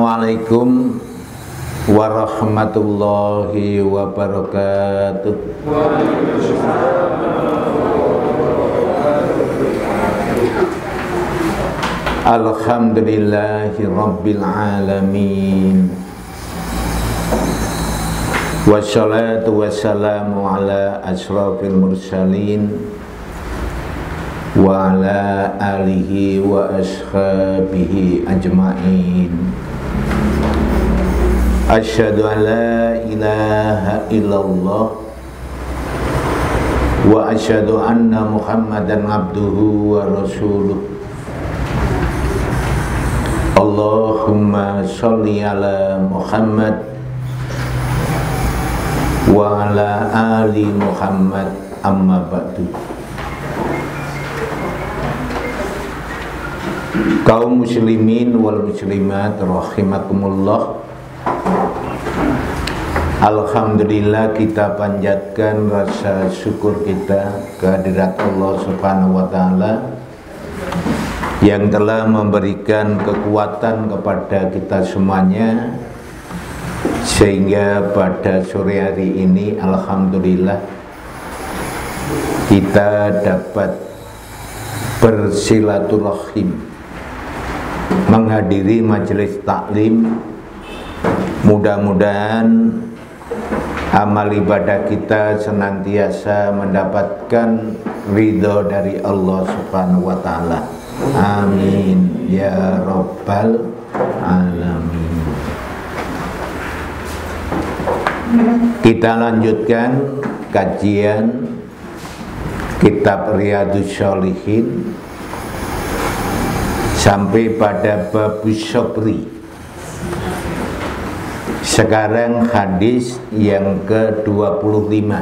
Assalamualaikum warahmatullahi wabarakatuh. Alhamdulillahi rabbil alamin. Wassalatu wassalamu ala ashrafil mursalin wa ala alihi wa ashabihi ajma'in. Asyhadu an la ilaha illallah wa asyhadu anna Muhammadan abduhu wa rasuluh. Allahumma sholli ala Muhammad wa ala ali Muhammad, amma ba'du. Kaum muslimin wal muslimat rahimakumullah. Alhamdulillah, kita panjatkan rasa syukur kita kehadirat Allah Subhanahu wa taala yang telah memberikan kekuatan kepada kita semuanya, sehingga pada sore hari ini alhamdulillah kita dapat bersilaturahim, menghadiri majelis taklim. Mudah-mudahan amal ibadah kita senantiasa mendapatkan ridho dari Allah Subhanahu wa taala. Amin ya rabbal alamin. Kita lanjutkan kajian kitab Riyadhus Shalihin sampai pada bab syukri. Sekarang hadis yang ke-25.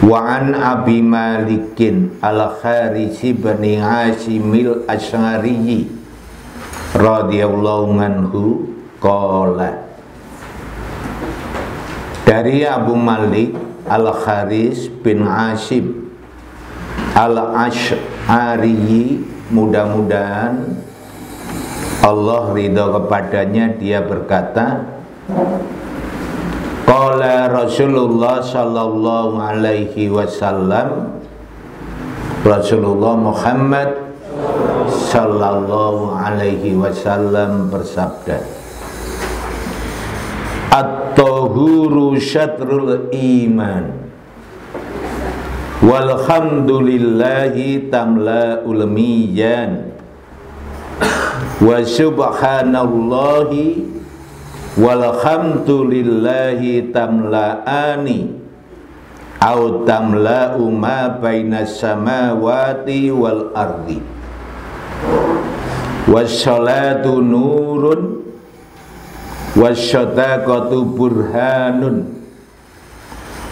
Wa an Abi Malikin al-Kharisi bin Hashimil Asy'ari radhiyallahu anhu qala. Dari Abu Malik al-Kharis bin Hashim al-Asy'ari, mudah-mudahan Allah ridha kepadanya, dia berkata, qala Rasulullah sallallahu alaihi wasallam, Rasulullah Muhammad sallallahu alaihi wasallam bersabda, at-tahuru syatrul iman walhamdulillahi tamla'ul mizan wa subhanallahi walhamdulillahi tamla'ani au tamla'u ma bainas samawati wal ardi wassalatu nurun wasyadaqatu burhanun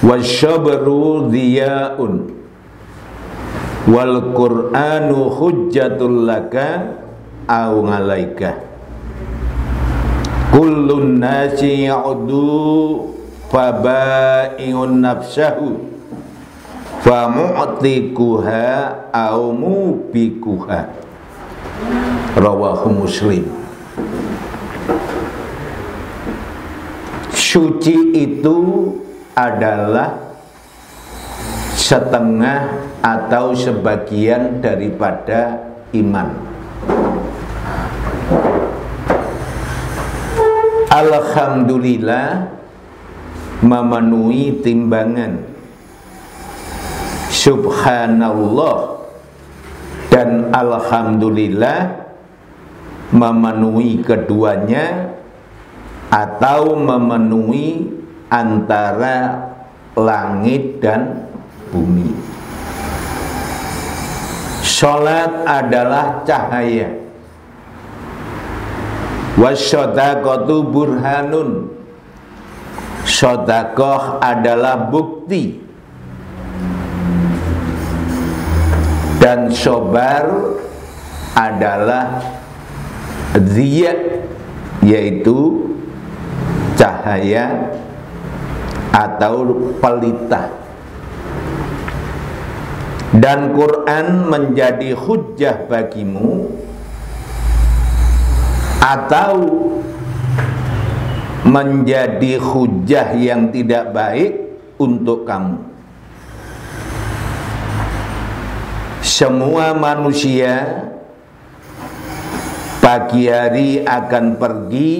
wasyabru diya'un wal qur'anu hujjatul laka au ngalaika. Kullun nasi ya'udu fabai'un nafsahu famu'tikuha au mubikuha. Rawahu Muslim. Suci itu adalah setengah atau sebagian daripada iman. Alhamdulillah memenuhi timbangan, subhanallah dan alhamdulillah memenuhi keduanya atau memenuhi antara langit dan bumi. Salat adalah cahaya, wasyadaqatu burhanun, sedekah adalah bukti, dan sabar adalah ziya, yaitu cahaya atau pelita. Dan Quran menjadi hujjah bagimu atau menjadi hujah yang tidak baik untuk kamu. Semua manusia pagi hari akan pergi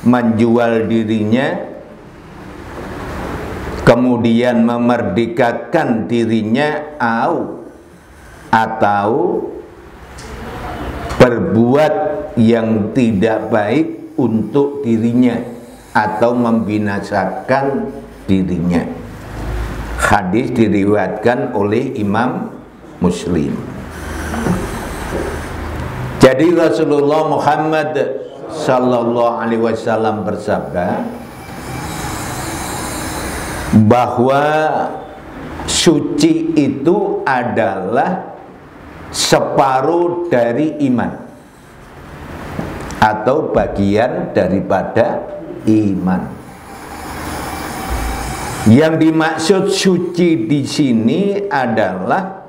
menjual dirinya, kemudian memerdekakan dirinya, atau berbuat yang tidak baik untuk dirinya atau membinasakan dirinya. Hadis diriwayatkan oleh Imam Muslim. Jadi Rasulullah Muhammad sallallahu alaihi wasallam bersabda bahwa suci itu adalah separuh dari iman atau bagian daripada iman. Yang dimaksud suci di sini adalah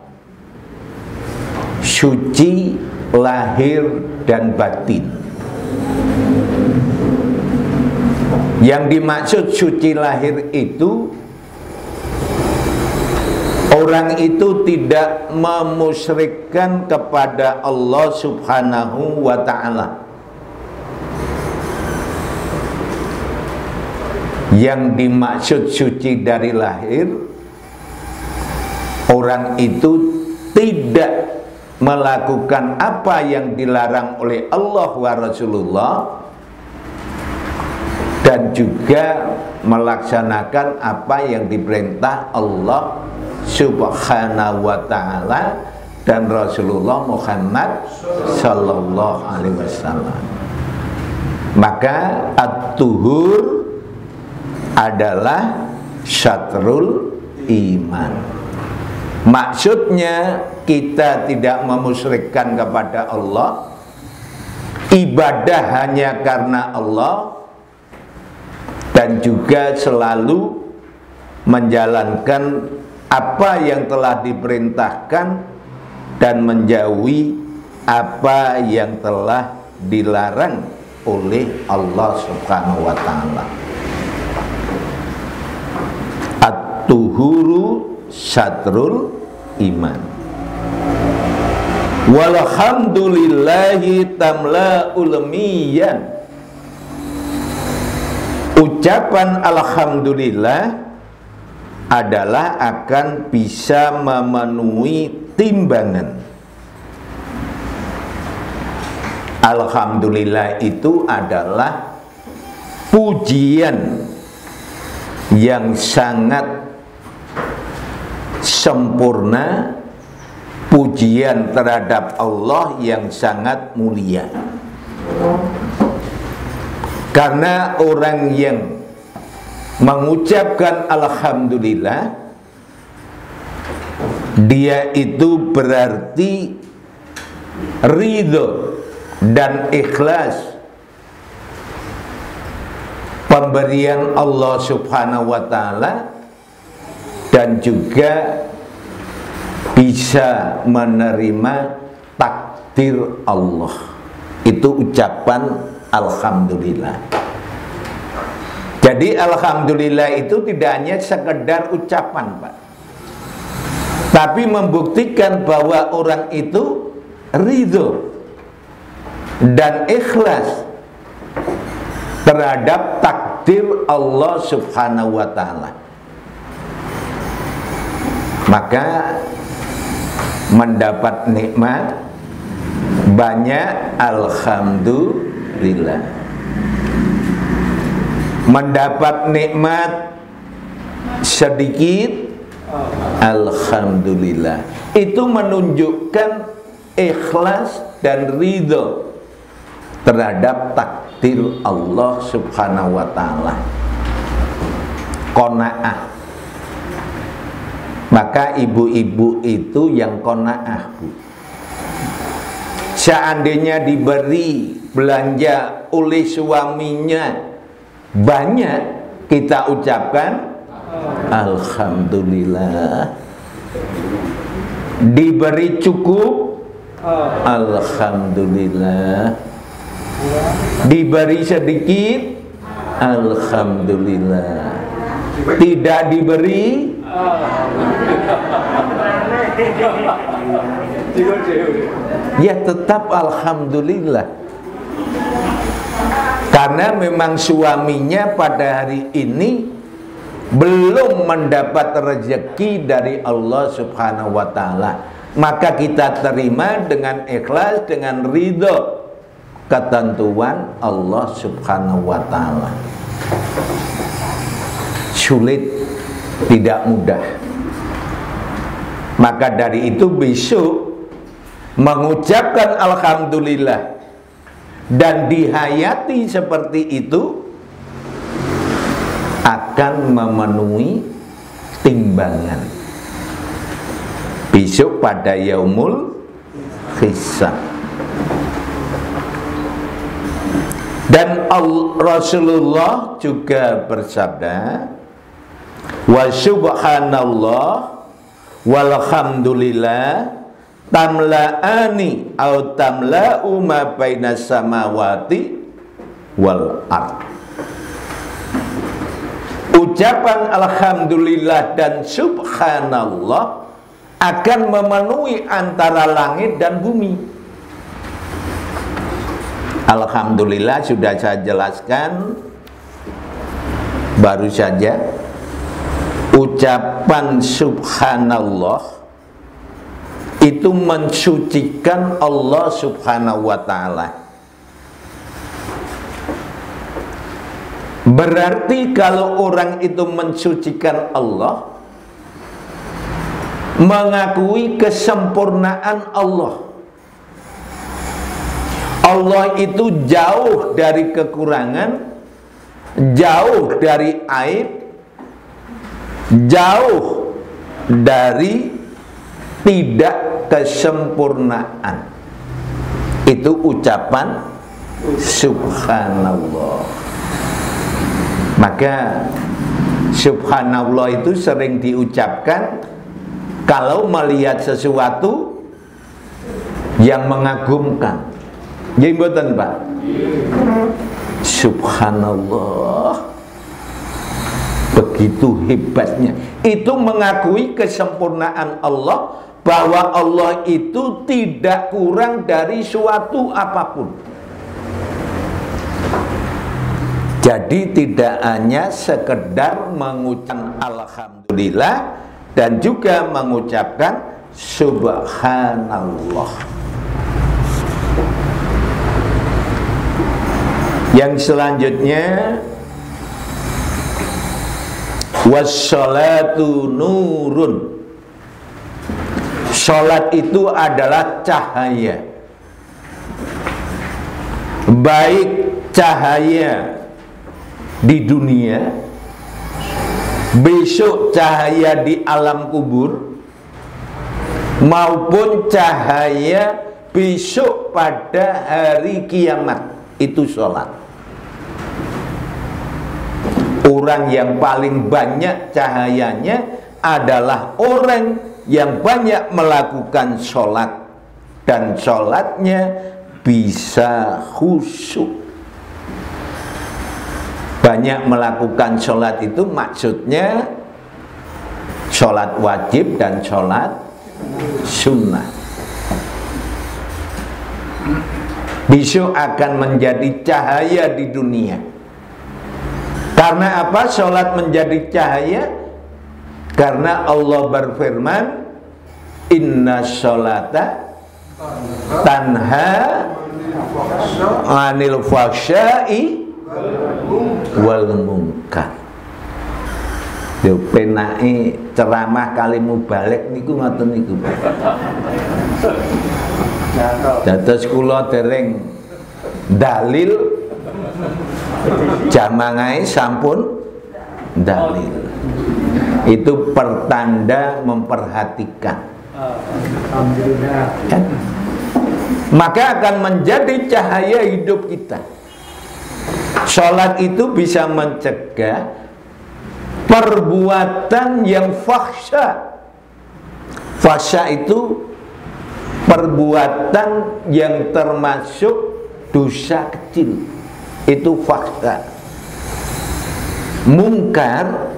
suci lahir dan batin. Yang dimaksud suci lahir itu, orang itu tidak memusyrikkan kepada Allah Subhanahu wa ta'ala. Yang dimaksud suci dari lahir, orang itu tidak melakukan apa yang dilarang oleh Allah wa Rasulullah, dan juga melaksanakan apa yang diperintah Allah Subhanahu wa ta'ala dan Rasulullah Muhammad sallallahu alaihi wasallam. Maka at-tuhur adalah syatrul iman. Maksudnya kita tidak memusyrikkan kepada Allah, ibadah hanya karena Allah, dan juga selalu menjalankan apa yang telah diperintahkan dan menjauhi apa yang telah dilarang oleh Allah Subhanahu wa ta'ala. At-tuhuru syatrul iman. Walhamdulillahi tamla'ul miyan. Ucapan alhamdulillah adalah akan bisa memenuhi timbangan. Alhamdulillah itu adalah pujian yang sangat sempurna, pujian terhadap Allah yang sangat mulia. Karena orang yang mengucapkan alhamdulillah, dia itu berarti ridho dan ikhlas pemberian Allah Subhanahu wa ta'ala, dan juga bisa menerima takdir Allah. Itu ucapan alhamdulillah. Jadi alhamdulillah itu tidak hanya sekedar ucapan, Pak, tapi membuktikan bahwa orang itu ridho dan ikhlas terhadap takdir Allah Subhanahu wa ta'ala. Maka mendapat nikmat banyak alhamdulillah, mendapat nikmat sedikit alhamdulillah. Itu menunjukkan ikhlas dan ridho terhadap takdir Allah Subhanahu wa ta'ala, qanaah. Maka ibu-ibu itu yang qanaah, Bu. Seandainya diberi belanja oleh suaminya banyak, kita ucapkan alhamdulillah. Diberi cukup, alhamdulillah. Diberi sedikit, alhamdulillah. Tidak diberi, ya tetap alhamdulillah. Karena memang suaminya pada hari ini belum mendapat rezeki dari Allah Subhanahu wa ta'ala, maka kita terima dengan ikhlas, dengan ridho ketentuan Allah Subhanahu wa ta'ala. Sulit, tidak mudah. Maka dari itu besok mengucapkan alhamdulillah dan dihayati seperti itu akan memenuhi timbangan besok pada yaumul hisab. Dan Rasulullah juga bersabda, wa subhanallah walhamdulillah tamla'ani au tamla'u ma bainas samawati wal ard. Ucapan alhamdulillah dan subhanallah akan memenuhi antara langit dan bumi. Alhamdulillah sudah saya jelaskan baru saja. Ucapan subhanallah itu mensucikan Allah Subhanahu wa ta'ala. Berarti kalau orang itu mensucikan Allah, mengakui kesempurnaan Allah. Allah itu jauh dari kekurangan, jauh dari aib, jauh dari tidak kesempurnaan. Itu ucapan subhanallah. Maka subhanallah itu sering diucapkan kalau melihat sesuatu yang mengagumkan. Ya mboten, Pak. Subhanallah, begitu hebatnya. Itu mengakui kesempurnaan Allah, bahwa Allah itu tidak kurang dari suatu apapun. Jadi tidak hanya sekedar mengucapkan alhamdulillah dan juga mengucapkan subhanallah. Yang selanjutnya, wassalatu nurun. Salat itu adalah cahaya. Baik cahaya di dunia, besok cahaya di alam kubur, maupun cahaya besok pada hari kiamat. Itu salat. Orang yang paling banyak cahayanya adalah orang yang banyak melakukan sholat, dan sholatnya bisa khusyuk. Banyak melakukan sholat itu maksudnya sholat wajib dan sholat sunnah. Besok akan menjadi cahaya di dunia. Karena apa sholat menjadi cahaya? Karena Allah berfirman, inna sholata tanha anil fahsya'i wal munkar. Yo penake ceramah kali mubalek niku ngoten niku. Dados kula dereng dalil, jamangai sampun dalil. Itu pertanda memperhatikan. Kan? Maka akan menjadi cahaya hidup kita. Sholat itu bisa mencegah perbuatan yang fahsya. Fahsya itu perbuatan yang termasuk dosa kecil, itu fakta. Mungkar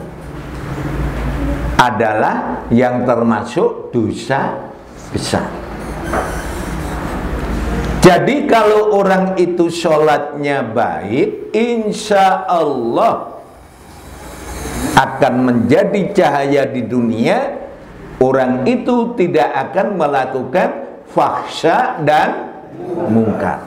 adalah yang termasuk dosa besar. Jadi kalau orang itu sholatnya baik, insya Allah akan menjadi cahaya di dunia. Orang itu tidak akan melakukan fahsya dan mungkar.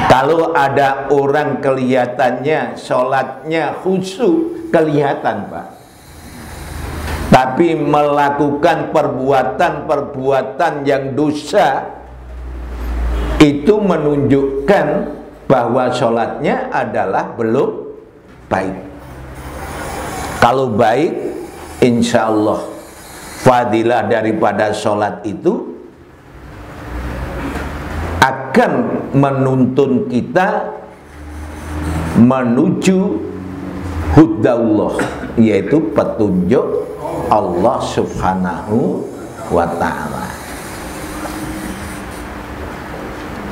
Kalau ada orang kelihatannya sholatnya khusyuk, kelihatan Pak, tapi melakukan perbuatan-perbuatan yang dosa, itu menunjukkan bahwa sholatnya adalah belum baik. Kalau baik, insya Allah fadilah daripada sholat itu akan menuntun kita menuju hudallah, yaitu petunjuk Allah subhanahu wa ta'ala.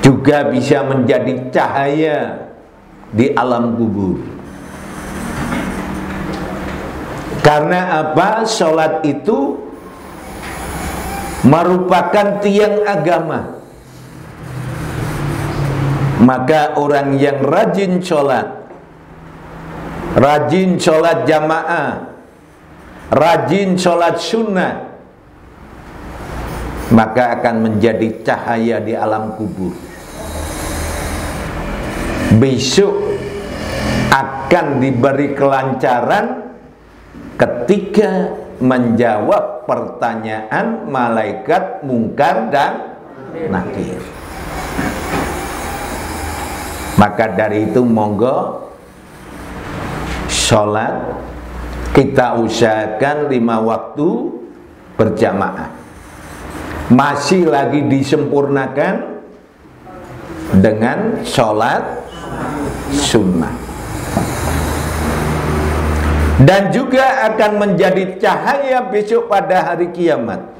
Juga bisa menjadi cahaya di alam kubur. Karena apa? Sholat itu merupakan tiang agama. Maka orang yang rajin sholat jamaah, rajin sholat sunnah, maka akan menjadi cahaya di alam kubur. Besok akan diberi kelancaran ketika menjawab pertanyaan malaikat mungkar dan nakir. Maka dari itu monggo sholat kita usahakan 5 waktu berjamaah. Masih lagi disempurnakan dengan sholat sunnah. Dan juga akan menjadi cahaya besok pada hari kiamat.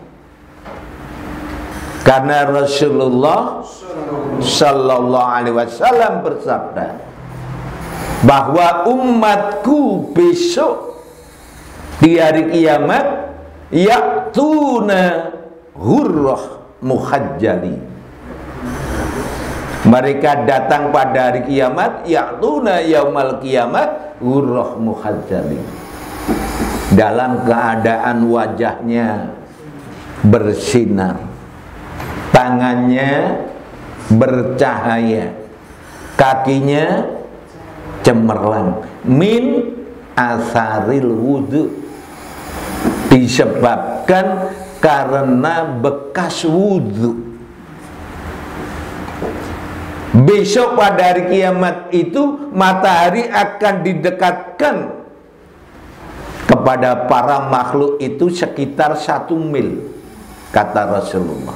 Karena Rasulullah Sallallahu Alaihi Wasallam bersabda bahwa umatku besok di hari kiamat ya'tuna hurrah muhajjali. Mereka datang pada hari kiamat ya'tuna yaumal kiamat hurrah muhajjali, dalam keadaan wajahnya bersinar, tangannya bercahaya, kakinya cemerlang, min asaril wudu, disebabkan karena bekas wudu. Besok pada hari kiamat itu matahari akan didekatkan kepada para makhluk itu sekitar 1 mil, kata Rasulullah.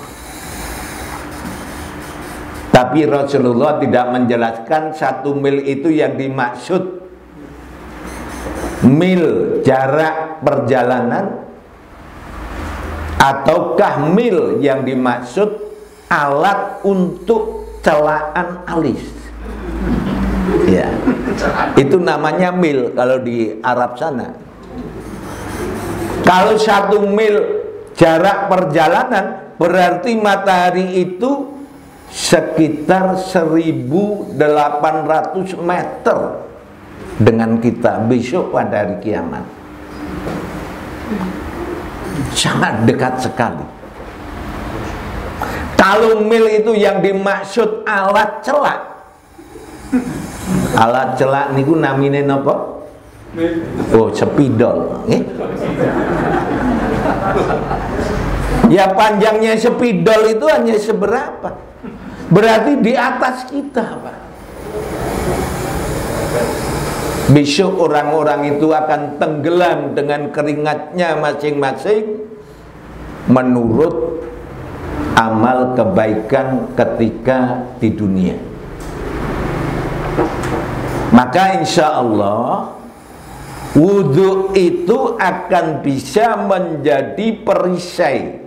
Tapi Rasulullah tidak menjelaskan 1 mil itu yang dimaksud mil jarak perjalanan, ataukah mil yang dimaksud alat untuk celaan alis. Ya, itu namanya mil kalau di Arab sana. Kalau 1 mil jarak perjalanan, berarti matahari itu sekitar 1800 meter dengan kita besok pada hari kiamat. Sangat dekat sekali. Kalau mil itu yang dimaksud alat celak, alat celak niku namine napa? Oh, spidol. Ya, panjangnya spidol itu hanya seberapa? Berarti di atas kita, Pak. Besok orang-orang itu akan tenggelam dengan keringatnya masing-masing menurut amal kebaikan ketika di dunia. Maka insya Allah wudhu itu akan bisa menjadi perisai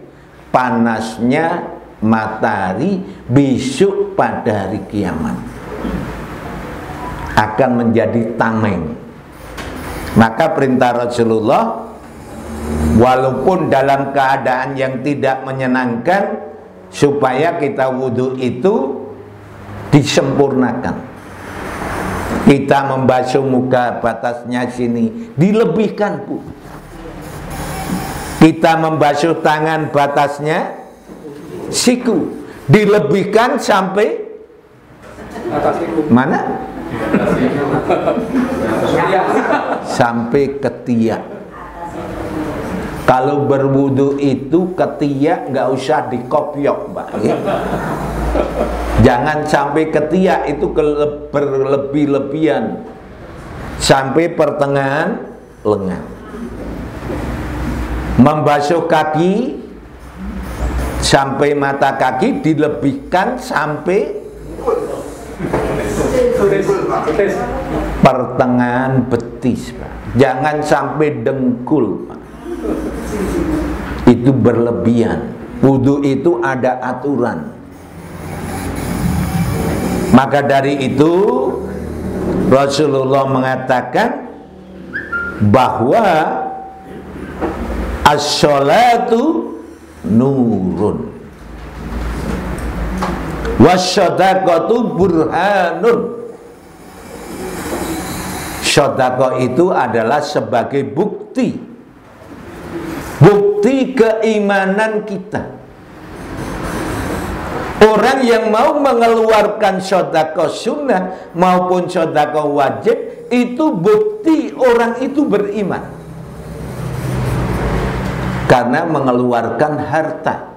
panasnya matahari besok pada hari kiamat akan menjadi tameng. Maka perintah Rasulullah, walaupun dalam keadaan yang tidak menyenangkan, supaya kita wudhu itu disempurnakan. Kita membasuh muka batasnya sini, dilebihkan Bu. Kita membasuh tangan batasnya siku, dilebihkan sampai mana? Sampai ketiak. Kalau berwudu itu ketiak nggak usah dikopiok, Mbak. Ya. Jangan sampai ketiak itu berlebih-lebihan sampai pertengahan lengan. Membasuh kaki sampai mata kaki dilebihkan sampai pertengahan betis, Pak. Jangan sampai dengkul, Pak. Itu berlebihan. Wudu itu ada aturan. Maka dari itu Rasulullah mengatakan bahwa as-sholatu nurun wasyadaqatu burhanun. Sedekah itu adalah sebagai bukti keimanan kita. Orang yang mau mengeluarkan sedekah sunnah maupun sedekah wajib, itu bukti orang itu beriman, karena mengeluarkan harta.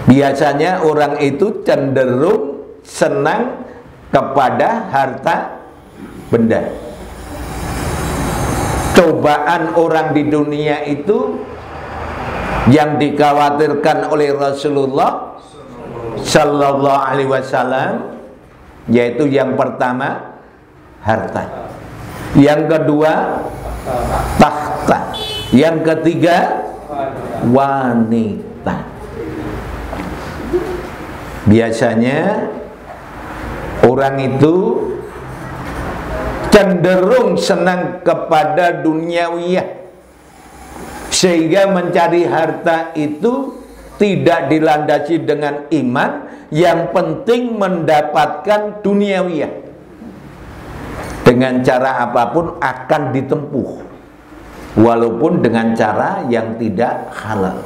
Biasanya orang itu cenderung senang kepada harta benda. Cobaan orang di dunia itu yang dikhawatirkan oleh Rasulullah Sallallahu Alaihi Wasallam, yaitu yang pertama harta, yang kedua takhta, yang ketiga wanita. Biasanya orang itu cenderung senang kepada duniawiyah, sehingga mencari harta itu tidak dilandasi dengan iman. Yang penting mendapatkan duniawiyah, dengan cara apapun akan ditempuh, walaupun dengan cara yang tidak halal.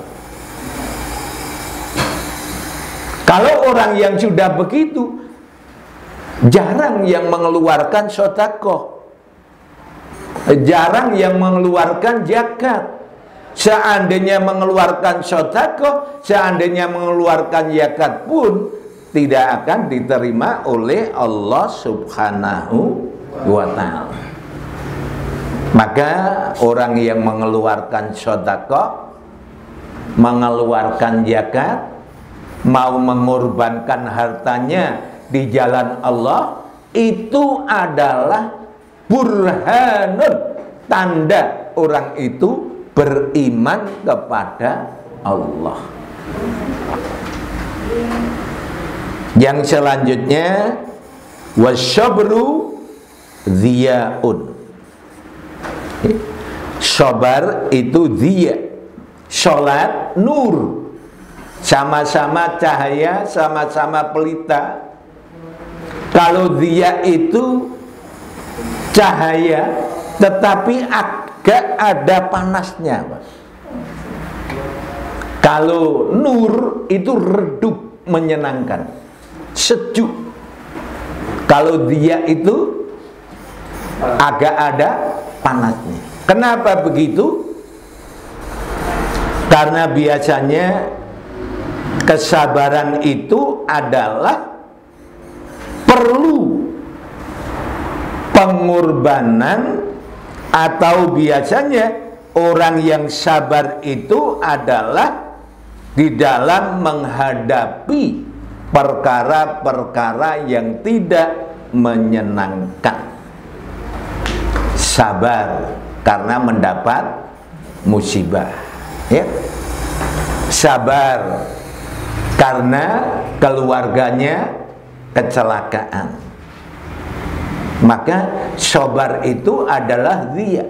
Kalau orang yang sudah begitu, jarang yang mengeluarkan sedekah, jarang yang mengeluarkan zakat. Seandainya mengeluarkan sedekah, seandainya mengeluarkan zakat pun tidak akan diterima oleh Allah Subhanahu wa ta'ala. Maka orang yang mengeluarkan sedekah, mengeluarkan zakat, mau mengorbankan hartanya di jalan Allah, itu adalah burhanun, tanda orang itu beriman kepada Allah. Yang selanjutnya wasyabru ziyaun. Sabar itu ziya, salat nur, sama-sama cahaya, sama-sama pelita. Kalau ziya itu cahaya tetapi agak ada panasnya, Pak. Kalau nur itu redup, menyenangkan, sejuk. Kalau dia itu agak ada panasnya. Kenapa begitu? Karena biasanya kesabaran itu adalah perlu pengorbanan, atau biasanya orang yang sabar itu adalah di dalam menghadapi perkara-perkara yang tidak menyenangkan. Sabar karena mendapat musibah, ya. sabar karena keluarganya kecelakaan. Maka sabar itu adalah dia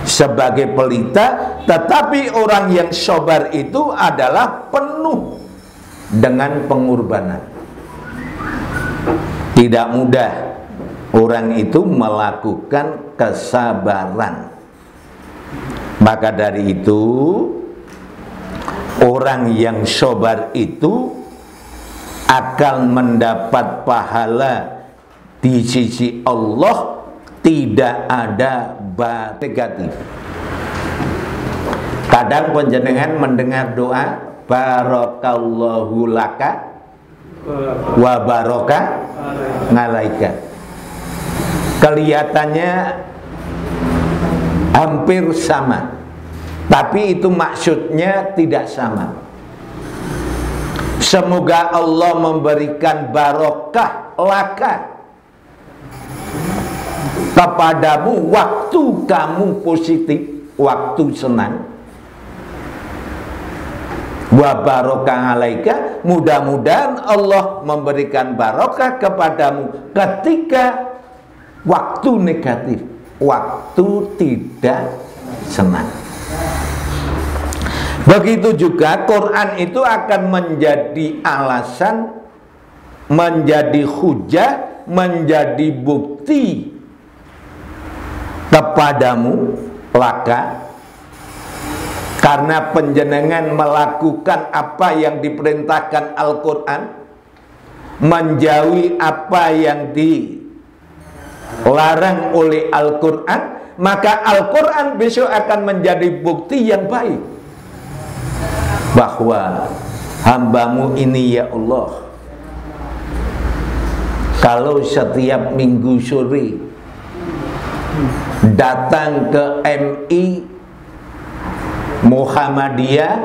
sebagai pelita, tetapi orang yang sabar itu adalah penuh dengan pengorbanan. Tidak mudah orang itu melakukan kesabaran. Maka dari itu orang yang sabar itu akan mendapat pahala di sisi Allah, tidak ada negatif. Kadang panjenengan mendengar doa barakallahu laka wa baraka ngalaika, kelihatannya hampir sama, tapi itu maksudnya tidak sama. Semoga Allah memberikan barokah laka kepadamu waktu kamu positif, waktu senang. Wa barokah alaika, mudah-mudahan Allah memberikan barokah kepadamu ketika waktu negatif, waktu tidak senang. Begitu juga Quran itu akan menjadi alasan, menjadi hujah, menjadi bukti kepadamu laka, karena penjenengan melakukan apa yang diperintahkan Al-Quran, menjauhi apa yang dilarang oleh Al-Quran, maka Al-Quran besok akan menjadi bukti yang baik bahwa hambamu ini ya Allah, kalau setiap minggu sore datang ke MI Muhammadiyah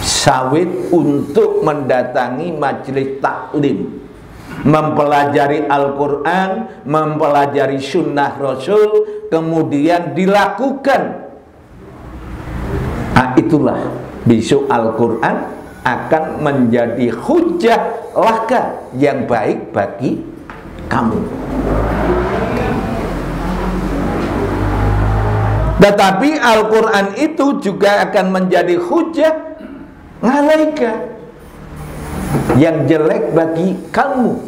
Sawit untuk mendatangi majelis taklim, mempelajari Al-Quran, mempelajari sunnah Rasul, kemudian dilakukan, nah, itulah besok Al-Quran akan menjadi hujah laka yang baik bagi kamu. Tetapi Al-Quran itu juga akan menjadi hujah ngalaika yang jelek bagi kamu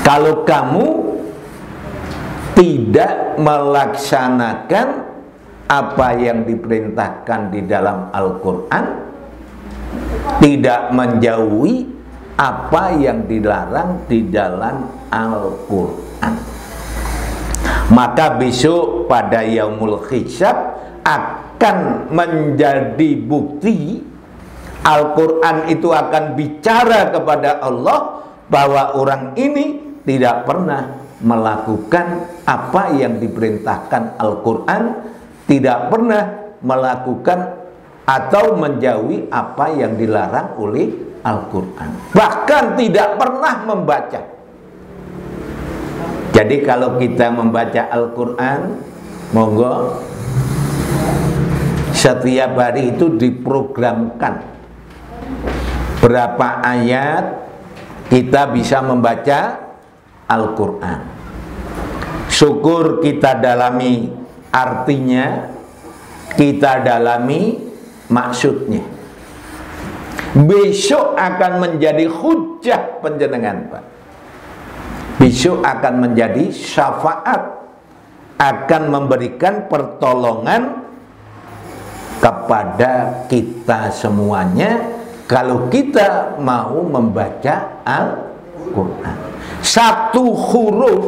kalau kamu tidak melaksanakan apa yang diperintahkan di dalam Al-Quran, tidak menjauhi apa yang dilarang di dalam Al-Quran. Maka besok pada yaumul hisab akan menjadi bukti, Al-Quran itu akan bicara kepada Allah bahwa orang ini tidak pernah melakukan apa yang diperintahkan Al-Quran, tidak pernah melakukan atau menjauhi apa yang dilarang oleh Al-Quran, bahkan tidak pernah membaca. Jadi kalau kita membaca Al-Quran, monggo setiap hari itu diprogramkan berapa ayat kita bisa membaca Al-Quran. Syukur kita dalami artinya, kita dalami maksudnya. Besok akan menjadi hujah penjenengan, Pak. Besok akan menjadi syafaat, akan memberikan pertolongan kepada kita semuanya kalau kita mau membaca Al-Quran. Satu huruf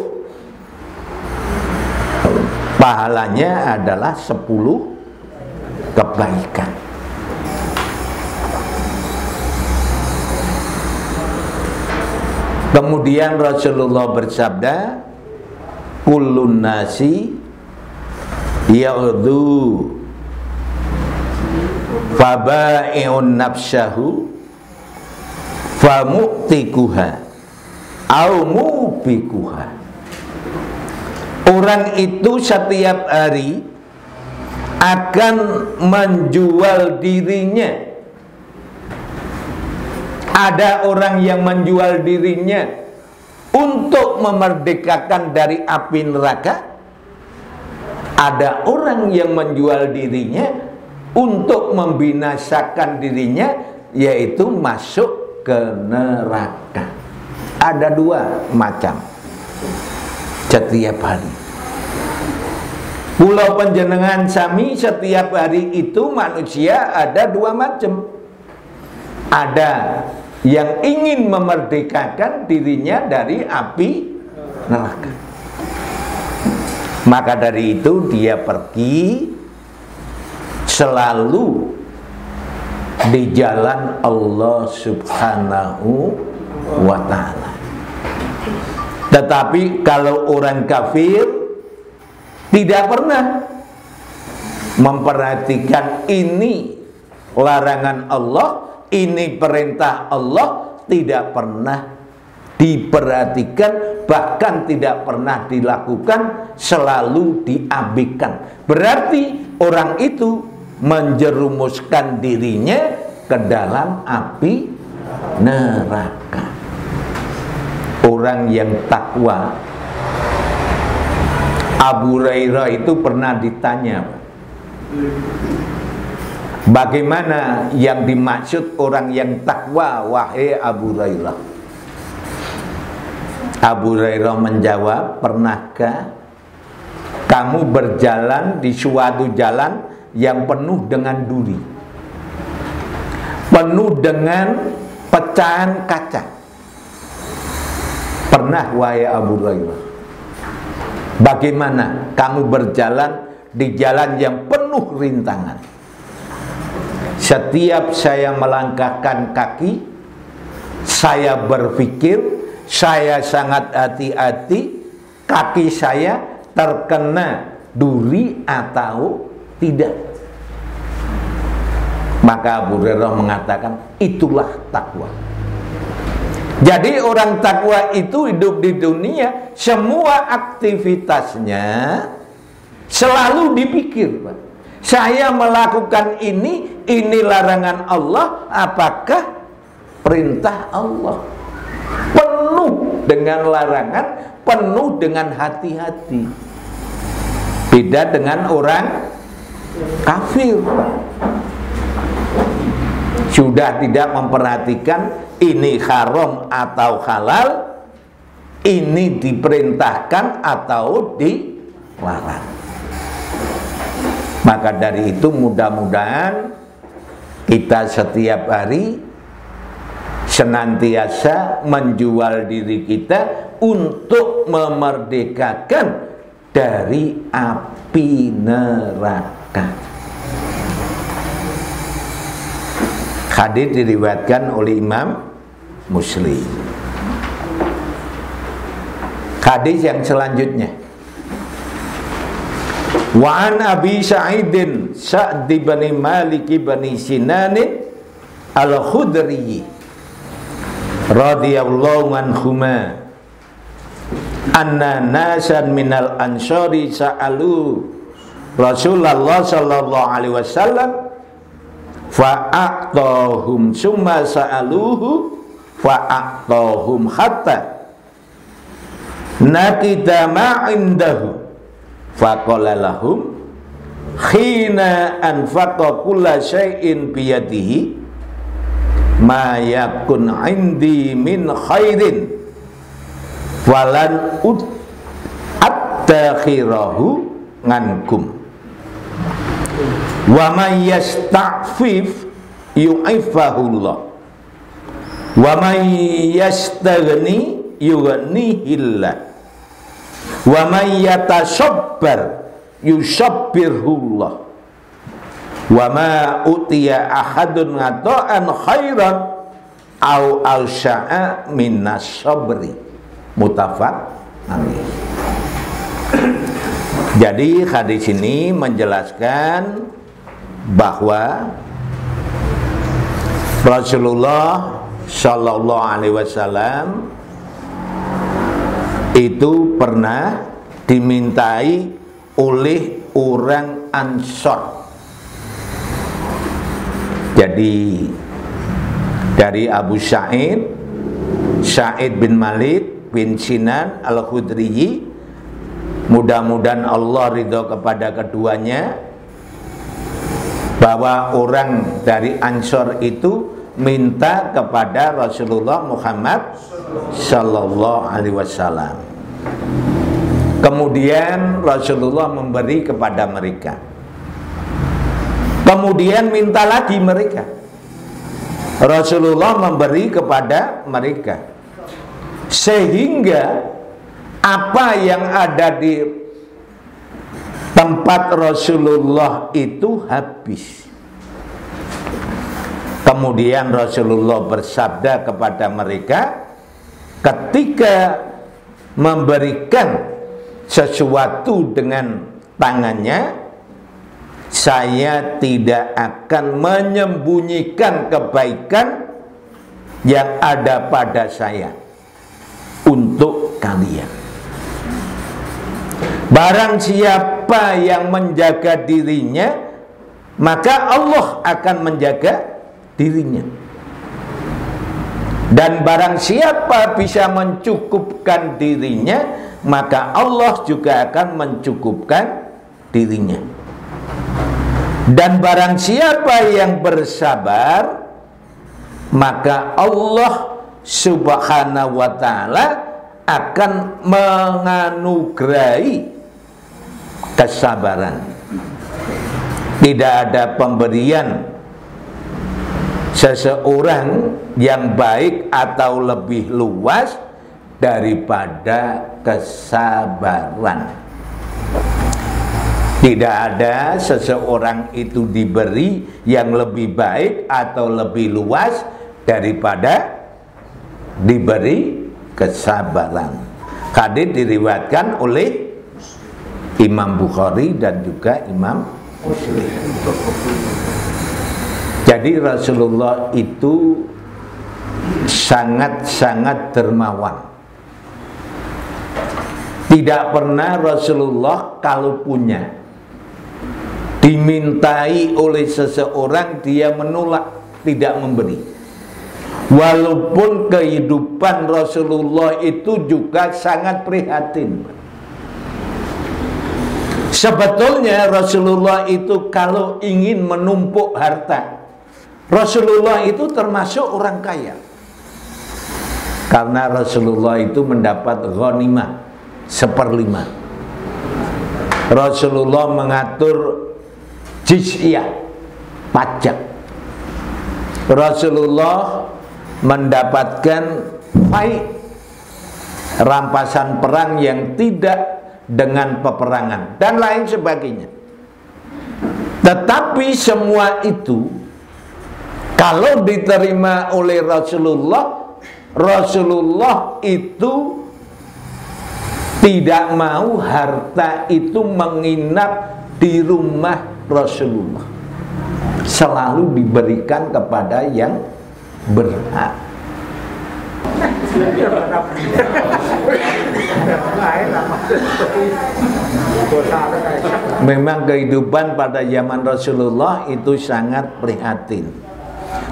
pahalanya adalah 10 kebaikan. Kemudian Rasulullah bersabda, kullun nasi ya'udhu faba'i'un nafsahu famu'tikuha au mubikuha. Orang itu setiap hari akan menjual dirinya. Ada orang yang menjual dirinya untuk memerdekakan dari api neraka. Ada orang yang menjual dirinya untuk membinasakan dirinya, yaitu masuk ke neraka. Ada dua macam setiap hari. Pulau panjenengan sami setiap hari itu manusia ada dua macam. Ada yang ingin memerdekakan dirinya dari api neraka. Maka dari itu dia pergi selalu di jalan Allah Subhanahu wa ta'ala. Tetapi kalau orang kafir tidak pernah memperhatikan ini larangan Allah, ini perintah Allah, tidak pernah diperhatikan, bahkan tidak pernah dilakukan, selalu diabaikan. Berarti orang itu menjerumuskan dirinya ke dalam api neraka. Orang yang takwa, Abu Hurairah itu pernah ditanya, bagaimana yang dimaksud orang yang takwa, wahai Abu Hurairah? Abu Hurairah menjawab, pernahkah kamu berjalan di suatu jalan yang penuh dengan duri, penuh dengan pecahan kaca? Pernah, wahai Abu Hurairah. Bagaimana kamu berjalan di jalan yang penuh rintangan? Setiap saya melangkahkan kaki, saya berpikir, saya sangat hati-hati, kaki saya terkena duri atau tidak. Maka Abu Hurairah mengatakan, itulah takwa. Jadi orang takwa itu hidup di dunia, semua aktivitasnya selalu dipikir, Pak. Saya melakukan ini larangan Allah, apakah perintah Allah? Penuh dengan larangan, penuh dengan hati-hati. Beda dengan orang kafir, sudah tidak memperhatikan ini haram atau halal, ini diperintahkan atau dilarang. Maka dari itu mudah-mudahan kita setiap hari senantiasa menjual diri kita untuk memerdekakan dari api neraka. Hadis diriwayatkan oleh Imam Muslim. Hadis yang selanjutnya, wa an Abi Sa'idin Sa'd bin Malik bin Sinan al-Khudri radhiyallahu anhuma anna nasan minal ansari sa'alu Rasulullah sallallahu alaihi wasallam fa'aqtahum summa sa'aluhu fa'aqtahum hatta nakita ma'indahu faqala lahum khina anfaqa kulla syai'in biyadihi ma yakun indi min khairin walan attakhirahu ngankum wa man yasta'fif yu'ifahullah wa man yastaghni yughnihillah wa man yatasabbar yusabbirhullah wa ma utiya ahadun ngata'an khairan au al-sya'a minas sabri. Muttafaq alaih. Jadi hadis ini menjelaskan bahwa Rasulullah Shallallahu Alaihi Wasallam itu pernah dimintai oleh orang Ansor. Jadi dari Abu Sa'id bin Malik bin Sinan Al-Khudri, mudah-mudahan Allah ridho kepada keduanya, bahwa orang dari Ansor itu minta kepada Rasulullah Muhammad Sallallahu Alaihi Wasallam. Kemudian Rasulullah memberi kepada mereka. Kemudian minta lagi mereka. Rasulullah memberi kepada mereka. Sehingga apa yang ada di tempat Rasulullah itu habis. Kemudian Rasulullah bersabda kepada mereka ketika memberikan sesuatu dengan tangannya, saya tidak akan menyembunyikan kebaikan yang ada pada saya untuk kalian. Barang siapa yang menjaga dirinya, maka Allah akan menjaga dirinya. Dan barang siapa bisa mencukupkan dirinya, maka Allah juga akan mencukupkan dirinya. Dan barang siapa yang bersabar, maka Allah Subhanahu wa ta'ala akan menganugerahi kesabaran. Tidak ada pemberian seseorang yang baik atau lebih luas daripada kesabaran. Tidak ada seseorang itu diberi yang lebih baik atau lebih luas daripada diberi kesabaran. Hadits diriwayatkan oleh Imam Bukhari dan juga Imam Muslim. Jadi Rasulullah itu sangat-sangat dermawan. Tidak pernah Rasulullah kalau punya dimintai oleh seseorang dia menolak, tidak memberi. Walaupun kehidupan Rasulullah itu juga sangat prihatin. Sebetulnya Rasulullah itu kalau ingin menumpuk harta, Rasulullah itu termasuk orang kaya. Karena Rasulullah itu mendapat ghanimah 1/5. Rasulullah mengatur jizyah, pajak. Rasulullah mendapatkan fai, rampasan perang yang tidak dengan peperangan dan lain sebagainya. Tetapi semua itu kalau diterima oleh Rasulullah, Rasulullah itu tidak mau harta itu menginap di rumah Rasulullah. Selalu diberikan kepada yang berhak. Memang kehidupan pada zaman Rasulullah itu sangat prihatin.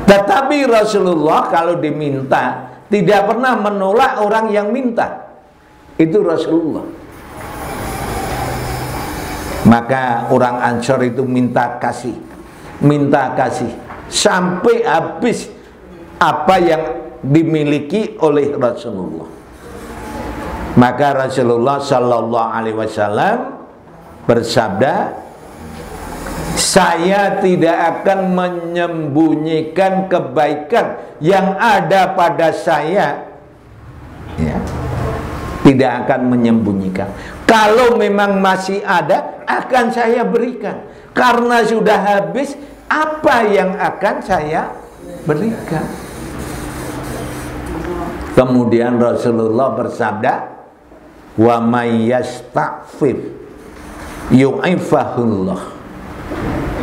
Tetapi Rasulullah kalau diminta tidak pernah menolak orang yang minta. Itu Rasulullah. Maka orang Ansor itu minta kasih sampai habis apa yang dimiliki oleh Rasulullah. Maka Rasulullah Sallallahu Alaihi Wasallam bersabda, saya tidak akan menyembunyikan kebaikan yang ada pada saya, ya, tidak akan menyembunyikan. Kalau memang masih ada, akan saya berikan. Karena sudah habis, apa yang akan saya berikan? Kemudian Rasulullah bersabda, wa may yasta'fif yu'ifahullah.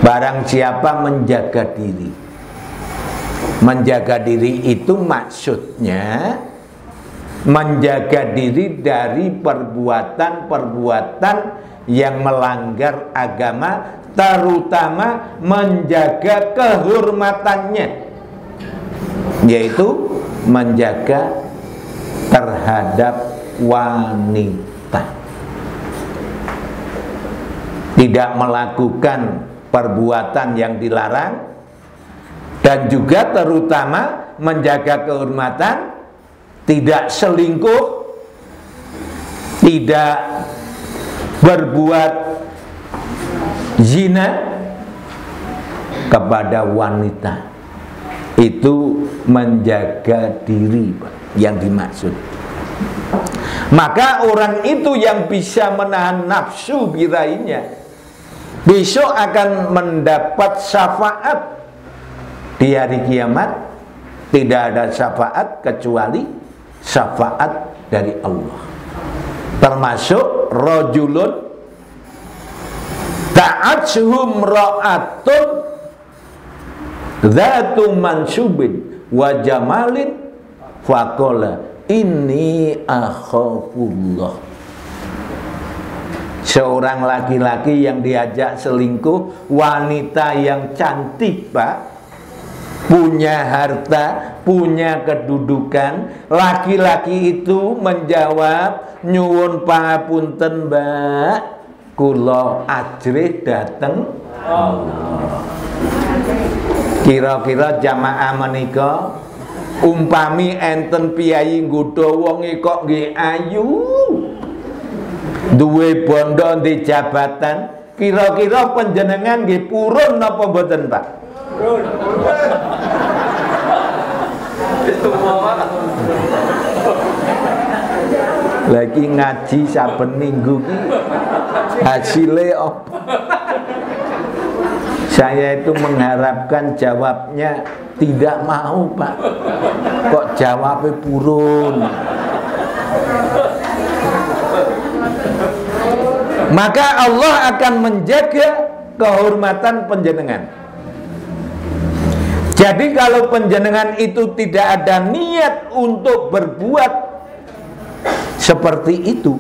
Barang siapa menjaga diri. Menjaga diri itu maksudnya menjaga diri dari perbuatan-perbuatan yang melanggar agama, terutama menjaga kehormatannya, yaitu menjaga terhadap wanita, tidak melakukan perbuatan yang dilarang, dan juga terutama menjaga kehormatan, tidak selingkuh, tidak berbuat zina kepada wanita. Itu menjaga diri, Pak, yang dimaksud. Maka orang itu yang bisa menahan nafsu birahinya besok akan mendapat syafaat di hari kiamat. Tidak ada syafaat kecuali syafaat dari Allah. Termasuk rajulun ta'atshum ra'atun dzatu mansubin wa jamalin faqala inni akhafullah. Seorang laki-laki yang diajak selingkuh, wanita yang cantik, Pak, punya harta, punya kedudukan. Laki-laki itu menjawab, nyuwun pangapunten, Mbak, kula ajrih dateng Allah. Kira-kira jamaah menika, umpami enten piyayi nggodha wong kok nggih ayu, duwe bondo di jabatan, kira-kira panjenengan nggih purun napa mboten, Pak? Lagi ngaji saben minggu ki hasilnya apa? Saya itu mengharapkan jawabnya tidak mau, Pak. Kok jawabnya purun? Maka Allah akan menjaga kehormatan panjenengan. Jadi kalau panjenengan itu tidak ada niat untuk berbuat seperti itu,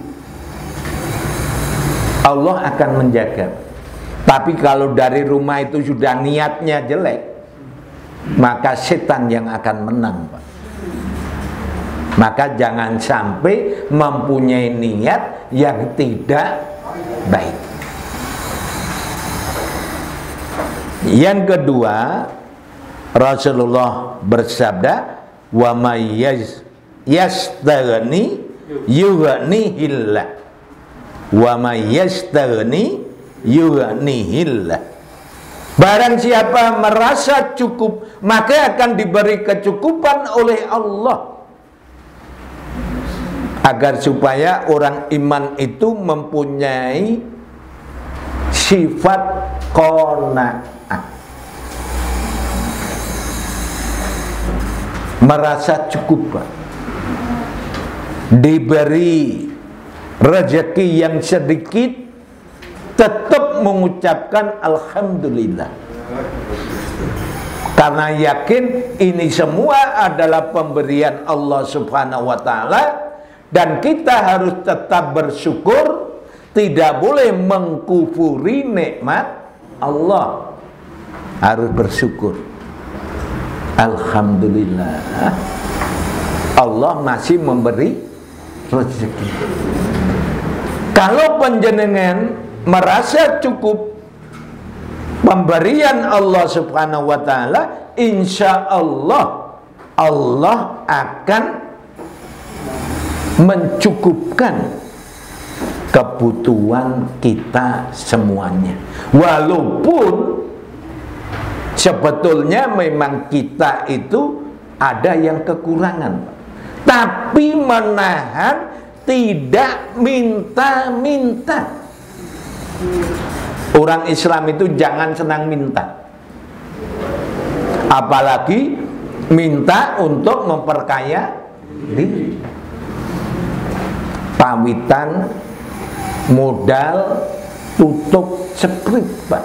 Allah akan menjaga. Tapi kalau dari rumah itu sudah niatnya jelek, maka setan yang akan menang, Pak. Maka jangan sampai mempunyai niat yang tidak baik. Yang kedua, Rasulullah bersabda, wa may yastaghni yughnihillah, wa may yastaghni yughnihillah. Barang siapa merasa cukup, maka akan diberi kecukupan oleh Allah. Agar supaya orang iman itu mempunyai sifat qanaah, merasa cukup, Pak. Diberi rezeki yang sedikit, tetap mengucapkan alhamdulillah, karena yakin ini semua adalah pemberian Allah Subhanahu wa ta'ala, dan kita harus tetap bersyukur, tidak boleh mengkufuri nikmat Allah, harus bersyukur. Alhamdulillah, Allah masih memberi rezeki. Kalau panjenengan merasa cukup pemberian Allah Subhanahu wa ta'ala, insya Allah Allah akan mencukupkan kebutuhan kita semuanya. Walaupun sebetulnya memang kita itu ada yang kekurangan, tapi menahan, tidak minta-minta. Orang Islam itu jangan senang minta, apalagi minta untuk memperkaya diri. Pawitan modal tutup seprit, Pak.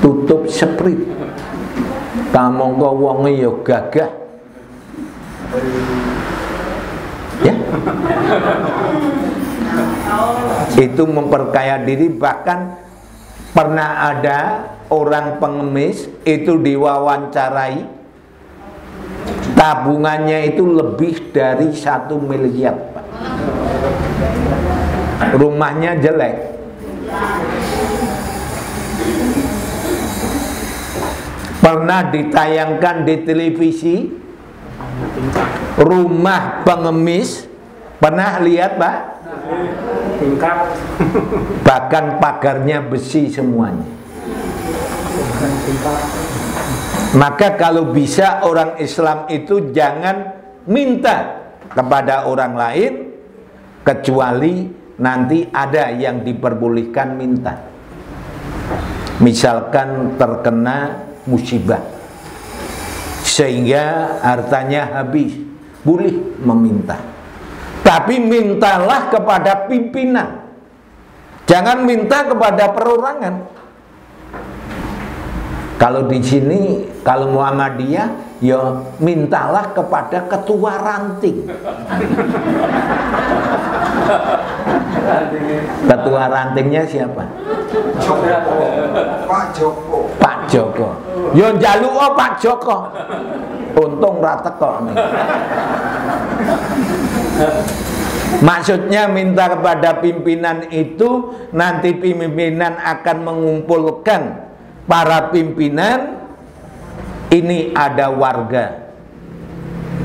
Tutup seprit. Kamu kok wonge ya gagah. Ya. itu memperkaya diri. Bahkan pernah ada orang pengemis itu diwawancarai, tabungannya itu lebih dari 1 miliar, Pak. Rumahnya jelek. Pernah ditayangkan di televisi rumah pengemis. Pernah lihat, Pak? Tingkat. Bahkan pagarnya besi semuanya. Maka kalau bisa orang Islam itu jangan minta kepada orang lain, kecuali nanti ada yang diperbolehkan minta. Misalkan terkena musibah sehingga hartanya habis, boleh meminta. Tapi mintalah kepada pimpinan, jangan minta kepada perorangan. Kalau di sini, kalau Muhammadiyah, ya mintalah kepada ketua ranting. Ketua rantingnya siapa? Pak Joko. Pak Joko. Yo njaluk Pak Joko. Untung ra teko nih. Maksudnya minta kepada pimpinan itu, nanti pimpinan akan mengumpulkan para pimpinan. Ini ada warga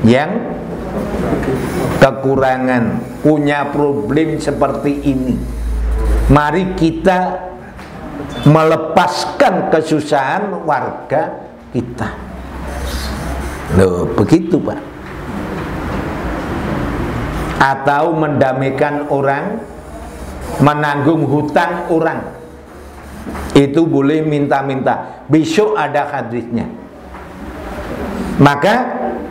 yang kekurangan, punya problem seperti ini. Mari kita melepaskan kesusahan warga kita. Loh, begitu, Pak. Atau mendamaikan orang, menanggung hutang orang. Itu boleh minta-minta. Besok ada hadisnya. Maka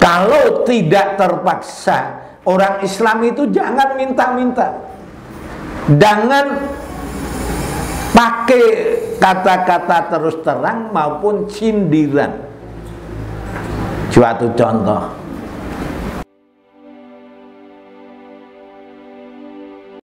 kalau tidak terpaksa, orang Islam itu jangan minta-minta. Jangan pakai kata-kata terus terang maupun sindiran. Suatu contoh,